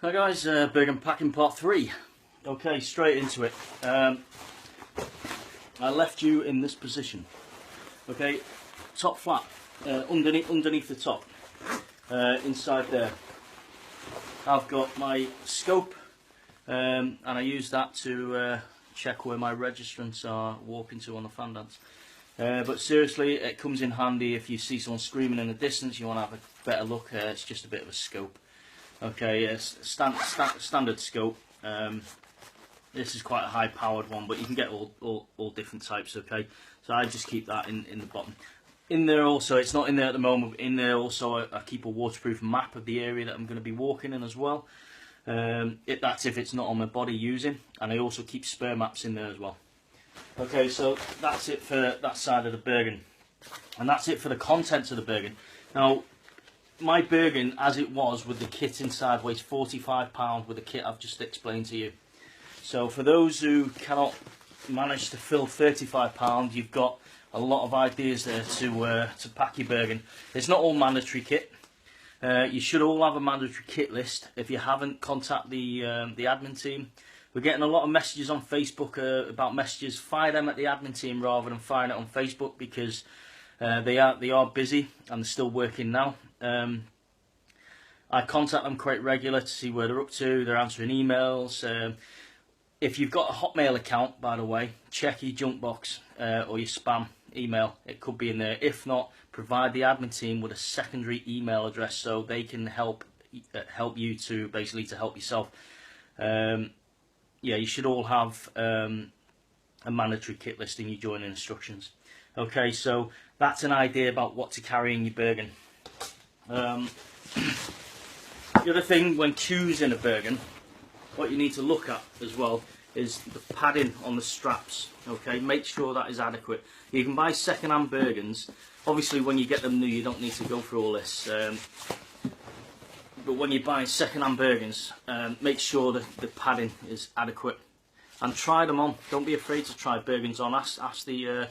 Hi guys, Bergen packing part 3. Okay, straight into it. I left you in this position. Okay, top flat, underneath the top, inside there. I've got my scope, and I use that to check where my registrants are walking to on the fan dance. But seriously, it comes in handy if you see someone screaming in the distance. You want to have a better look. It's just a bit of a scope. Okay, standard scope. This is quite a high powered one, but you can get all different types. Okay, so I just keep that in the bottom. In there also, it's not in there at the moment, but in there also I keep a waterproof map of the area that I'm going to be walking in as well. That's if it's not on my body using, and I also keep spare maps in there as well. Okay, so that's it for that side of the Bergen, and that's it for the contents of the Bergen. Now, my Bergen, as it was with the kit inside, weighs 45 pounds with the kit I've just explained to you. So for those who cannot manage to fill 35 pounds, you've got a lot of ideas there to pack your Bergen. It's not all mandatory kit. You should all have a mandatory kit list. If you haven't, contact the admin team. We're getting a lot of messages on Facebook about messages. Fire them at the admin team rather than firing it on Facebook, because they are busy and they're still working now. I contact them quite regular to see where they're up to. They're answering emails. If you've got a Hotmail account, by the way, check your junk box or your spam email. It could be in there. If not, provide the admin team with a secondary email address so they can help you to basically to help yourself. Yeah, you should all have a mandatory kit list in your joining instructions. Okay, so that's an idea about what to carry in your Bergen. The other thing when choosing a Bergen, what you need to look at as well is the padding on the straps. Okay, make sure that is adequate. You can buy second-hand Bergens. Obviously, when you get them new, you don't need to go through all this. But when you buy second-hand Bergens, make sure that the padding is adequate, and try them on. Don't be afraid to try Bergens on. Ask the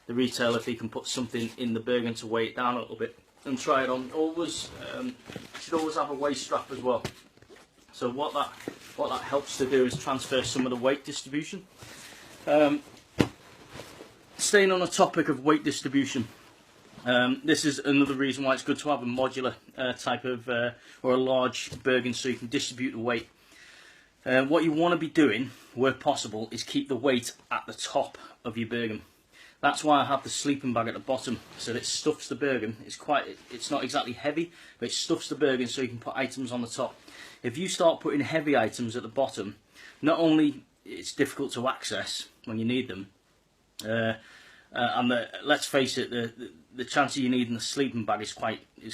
retailer if he can put something in the Bergen to weigh it down a little bit, and try it on. Always should always have a waist strap as well. So what that helps to do is transfer some of the weight distribution. Staying on the topic of weight distribution, this is another reason why it's good to have a modular type of or a large Bergen, so you can distribute the weight. What you want to be doing, where possible, is keep the weight at the top of your Bergen. That's why I have the sleeping bag at the bottom, so that it stuffs the Bergen. It's not exactly heavy, but it stuffs the Bergen so you can put items on the top. If you start putting heavy items at the bottom, not only it's difficult to access when you need them, and let's face it, the chance of you needing the sleeping bag is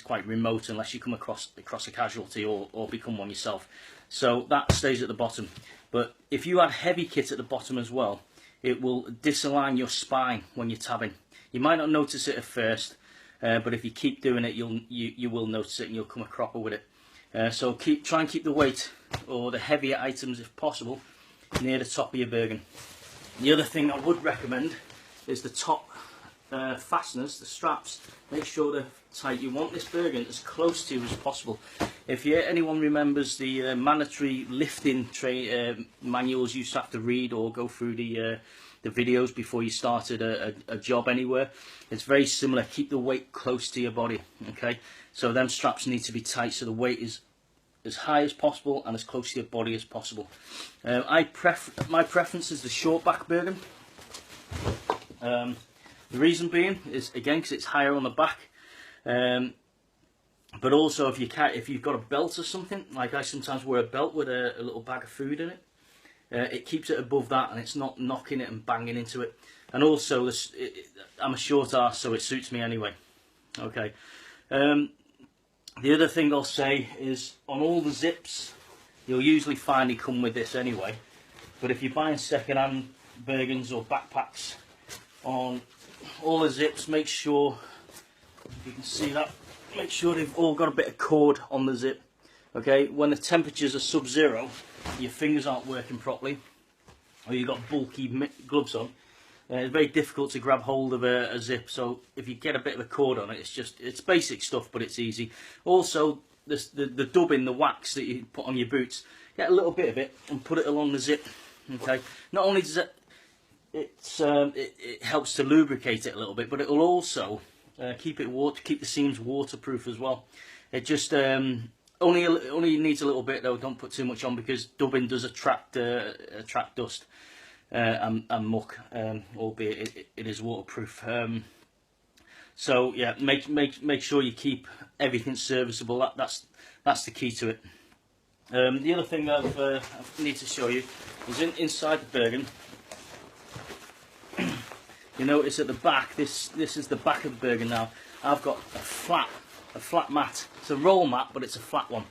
quite remote unless you come across a casualty or become one yourself. So that stays at the bottom. But if you add heavy kit at the bottom as well, it will disalign your spine when you're tabbing. You might not notice it at first, but if you keep doing it, you will notice it and you'll come a cropper with it. So try and keep the weight or the heavier items, if possible, near the top of your Bergen. The other thing I would recommend is the top fasteners, the straps. Make sure they're tight. You want this Bergen as close to you as possible. If anyone remembers the mandatory lifting manuals you used to have to read or go through the videos before you started a job anywhere, it's very similar. Keep the weight close to your body. Okay, so them straps need to be tight so the weight is as high as possible and as close to your body as possible. My preference is the short back Bergen. The reason being is, again, because it's higher on the back, but also if you've got a belt or something, like I sometimes wear a belt with a little bag of food in it, it keeps it above that and it's not knocking it and banging into it. And also, I'm a short arse, so it suits me anyway. Okay. The other thing I'll say is, on all the zips, you'll usually find they come with this anyway, but if you're buying second-hand Bergens or backpacks, on all the zips, make sure, you can see that, make sure they've all got a bit of cord on the zip. Okay, when the temperatures are sub-zero, your fingers aren't working properly, or you've got bulky gloves on, it's very difficult to grab hold of a zip. So if you get a bit of a cord on it, it's basic stuff, but it's easy. Also, the dubbing, the wax that you put on your boots, get a little bit of it and put it along the zip. Okay, not only does it helps to lubricate it a little bit, but it will also keep the seams waterproof as well. It just only needs a little bit though. Don't put too much on, because dubbing does attract dust and muck, albeit it is waterproof. So yeah, make sure you keep everything serviceable. That's the key to it. The other thing that I need to show you is inside the Bergen. You notice at the back, this is the back of the Bergen now. I've got a flat mat. It's a roll mat, but it's a flat one.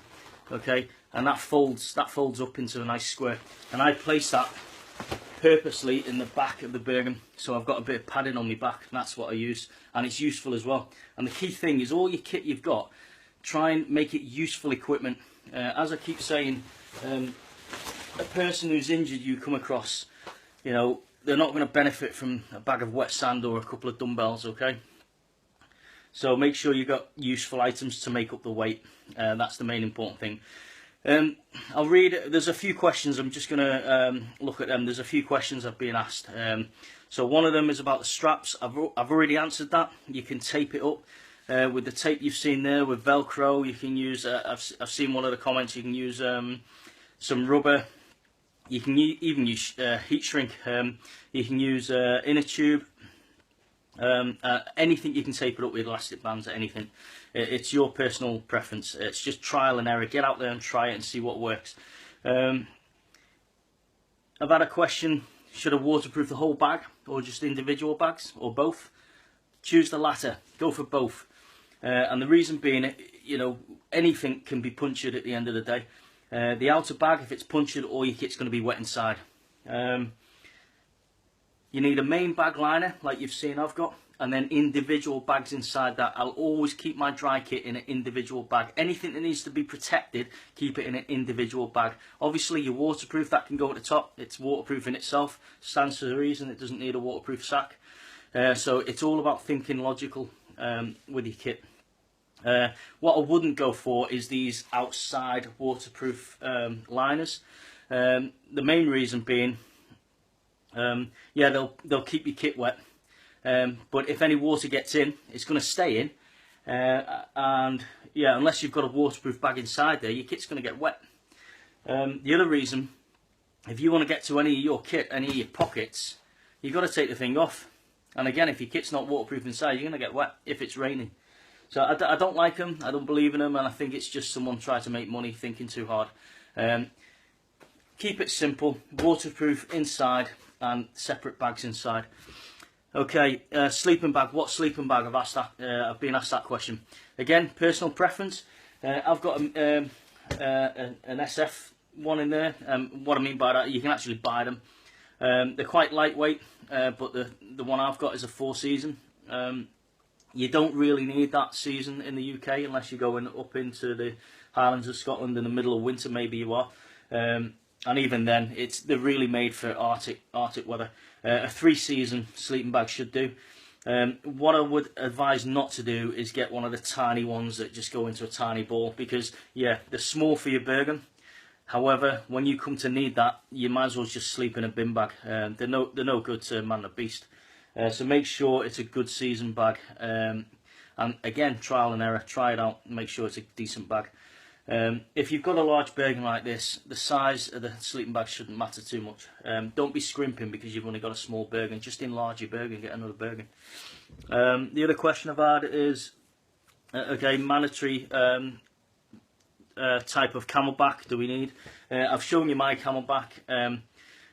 Okay, and that folds up into a nice square. And I place that purposely in the back of the Bergen, so I've got a bit of padding on my back, and that's what I use, and it's useful as well. And the key thing is, all your kit you've got, try and make it useful equipment. As I keep saying, a person who's injured you come across, you know, they're not going to benefit from a bag of wet sand or a couple of dumbbells. Okay, so make sure you've got useful items to make up the weight. That's the main important thing. I'll read. There's a few questions. I'm just going to look at them. There's a few questions I've been asked. So one of them is about the straps. I've already answered that. You can tape it up with the tape you've seen there with Velcro. You can use. I've seen one of the comments. You can use some rubber. You can even use heat shrink. You can use inner tube. Anything you can tape it up with, elastic bands, anything. It's your personal preference. It's just trial and error. Get out there and try it and see what works. I've had a question: should I waterproof the whole bag or just individual bags, or both? Choose the latter. Go for both. And the reason being, you know, anything can be punctured at the end of the day. The outer bag, if it's punctured, all your kit's going to be wet inside. You need a main bag liner, like you've seen I've got, and then individual bags inside that. I'll always keep my dry kit in an individual bag. Anything that needs to be protected, keep it in an individual bag. Obviously, your waterproof, that can go at the top. It's waterproof in itself. Stands to the reason it doesn't need a waterproof sack. So it's all about thinking logical with your kit. What I wouldn't go for is these outside waterproof liners. The main reason being, yeah, they'll keep your kit wet, but if any water gets in, it's going to stay in, and yeah, unless you've got a waterproof bag inside there, your kit's going to get wet. The other reason, if you want to get to any of your kit, any of your pockets, you've got to take the thing off. And again, if your kit's not waterproof inside, you're going to get wet if it's raining. So I don't like them, I don't believe in them, and I think it's just someone trying to make money thinking too hard. Keep it simple, waterproof inside and separate bags inside. Okay, sleeping bag. What sleeping bag? I've been asked that question. Again, personal preference. I've got an SF one in there. What I mean by that, you can actually buy them. They're quite lightweight, but the one I've got is a 4-season. You don't really need that season in the UK unless you're going up into the Highlands of Scotland in the middle of winter. Maybe you are, and even then, they're really made for Arctic weather. A 3-season sleeping bag should do. What I would advise not to do is get one of the tiny ones that just go into a tiny ball, because yeah, they're small for your Bergen. However, when you come to need that, you might as well just sleep in a bin bag. They're no good to man the beast. So make sure it's a good season bag, and again, trial and error. Try it out, make sure it's a decent bag. If you've got a large Bergen like this, the size of the sleeping bag shouldn't matter too much. Don't be scrimping because you've only got a small Bergen. Just enlarge your Bergen, get another Bergen. The other question I've had is, okay, mandatory type of camelback do we need? I've shown you my camelback.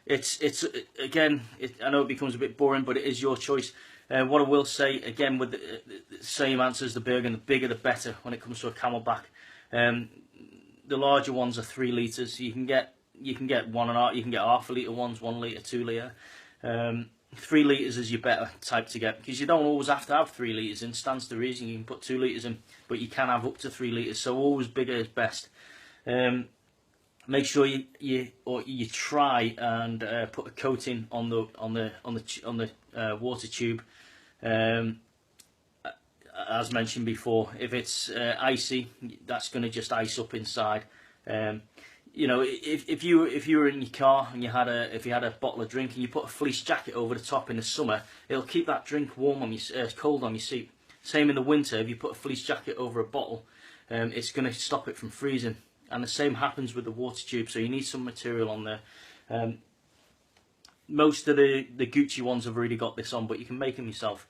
It's again, I know it becomes a bit boring, but it is your choice. What I will say, again, with the same answer as the Bergen, the bigger the better when it comes to a camelback. The larger ones are 3 litres. You can get 1.5. You can get half a litre ones, 1 litre, 2 litre. 3 litres is your better type to get, because you don't always have to have 3 litres in. Stands to reason you can put 2 litres in, but you can have up to 3 litres. So always bigger is best. Make sure you try and put a coating on the water tube. as mentioned before, if it's icy, that's going to just ice up inside. You know, if you were in your car and you had a bottle of drink and you put a fleece jacket over the top in the summer, it'll keep that drink warm on your cold on your seat. Same in the winter, if you put a fleece jacket over a bottle, it's going to stop it from freezing. And the same happens with the water tube. So you need some material on there. Most of the Gucci ones have already got this on, but you can make them yourself.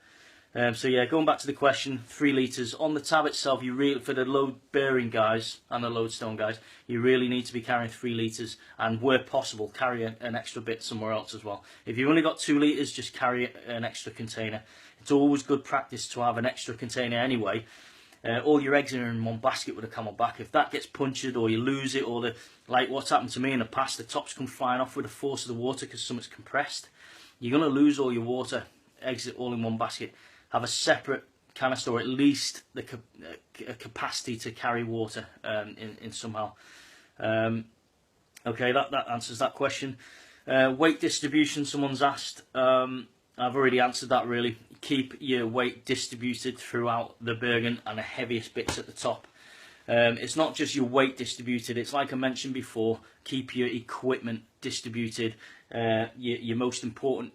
So yeah, going back to the question, 3 litres. On the tab itself, you really, for the load bearing guys and the lodestone guys, you really need to be carrying 3 litres, and where possible, carry an extra bit somewhere else as well. If you've only got 2 litres, just carry an extra container. It's always good practice to have an extra container anyway. All your eggs are in one basket with a camelback. If that gets punctured or you lose it, or like what's happened to me in the past, the tops come flying off with the force of the water because something's compressed, you're going to lose all your water, eggs all in one basket. Have a separate canister, or at least the capacity to carry water in somehow. Okay, that answers that question. Weight distribution, someone's asked. I've already answered that really. Keep your weight distributed throughout the Bergen, and the heaviest bits at the top. It's not just your weight distributed, it's like I mentioned before, keep your equipment distributed, your most important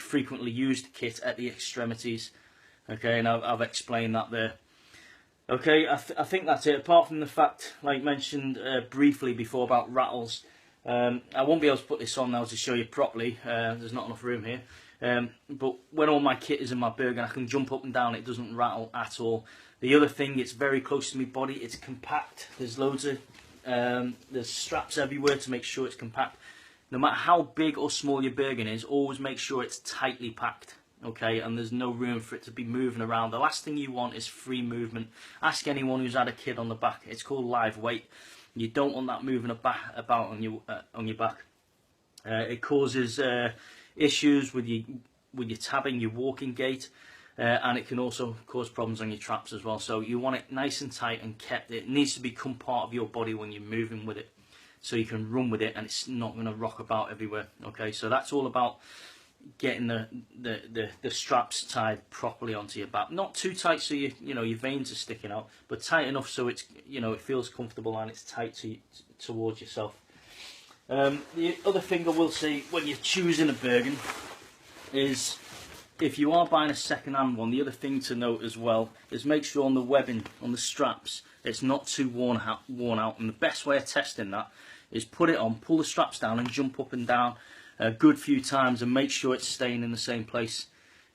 frequently used kit at the extremities. Okay, and I've explained that there. Okay, I think that's it, apart from the fact, like mentioned briefly before, about rattles. I won't be able to put this on now to show you properly, there's not enough room here. But when all my kit is in my Bergen, I can jump up and down, it doesn't rattle at all. The other thing, it's very close to my body, it's compact. There's loads of there's straps everywhere to make sure it's compact. No matter how big or small your Bergen is, always make sure it's tightly packed. Okay, and there's no room for it to be moving around. The last thing you want is free movement. Ask anyone who's had a kid on the back. It's called live weight. You don't want that moving about on your back. It causes issues with your tabbing, your walking gait, and it can also cause problems on your traps as well. So you want it nice and tight and kept. It needs to become part of your body when you're moving with it, so you can run with it and it's not going to rock about everywhere. Okay, so that's all about getting the straps tied properly onto your back. Not too tight so your veins are sticking out, but tight enough so it's it feels comfortable and it's tight towards yourself. The other thing I will say when you're choosing a Bergen is, if you are buying a second-hand one, the other thing to note as well is make sure on the webbing, on the straps, it's not too worn out. And the best way of testing that is put it on, pull the straps down and jump up and down a good few times and make sure it's staying in the same place.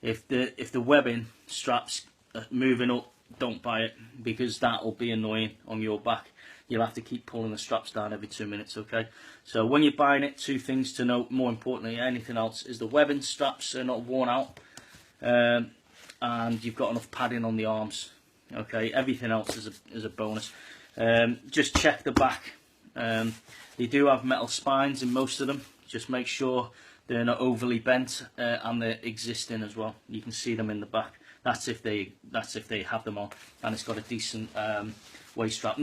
If the webbing straps are moving up, don't buy it, because that will be annoying on your back. You'll have to keep pulling the straps down every 2 minutes. Okay, so when you're buying it, 2 things to note, more importantly than anything else, is the webbing straps are not worn out, and you've got enough padding on the arms. Okay, everything else is a bonus. Just check the back. They do have metal spines in most of them. Just make sure they're not overly bent, and they're existing as well. You can see them in the back. That's if they have them on, and it's got a decent waist strap.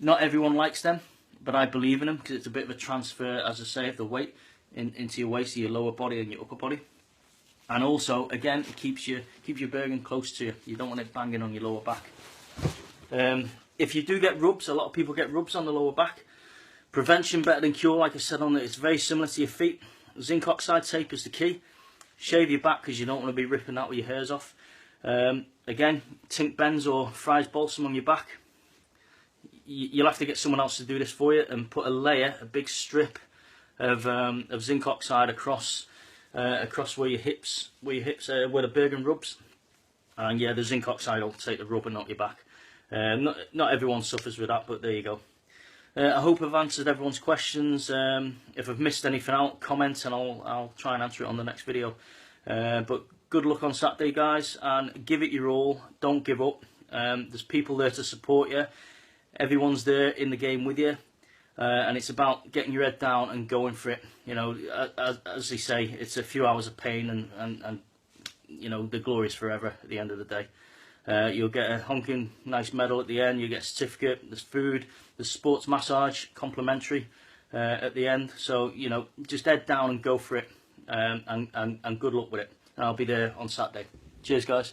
Not everyone likes them, but I believe in them because it's a bit of a transfer, as I say, of the weight into your waist, your lower body and your upper body. And also, again, it keeps your Bergen close to you. You don't want it banging on your lower back. If you do get rubs, a lot of people get rubs on the lower back. Prevention better than cure, like I said on it. It's very similar to your feet. Zinc oxide tape is the key. Shave your back because you don't want to be ripping that with your hairs off. Again, Tink Benz or Fry's Balsam on your back. You'll have to get someone else to do this for you and put a big strip of zinc oxide across where your hips, where the Bergen rubs. And yeah, the zinc oxide will take the rub and not your back. Not everyone suffers with that, but there you go. I hope I've answered everyone's questions. If I've missed anything out, comment and I'll try and answer it on the next video. But good luck on Saturday, guys, and give it your all. Don't give up. There's people there to support you. Everyone's there in the game with you, and it's about getting your head down and going for it. As they say, it's a few hours of pain, and the glory's forever at the end of the day. You'll get a honking nice medal at the end. You get a certificate. There's food. There's sports massage, complimentary at the end. So just head down and go for it, and good luck with it. And I'll be there on Saturday. Cheers, guys.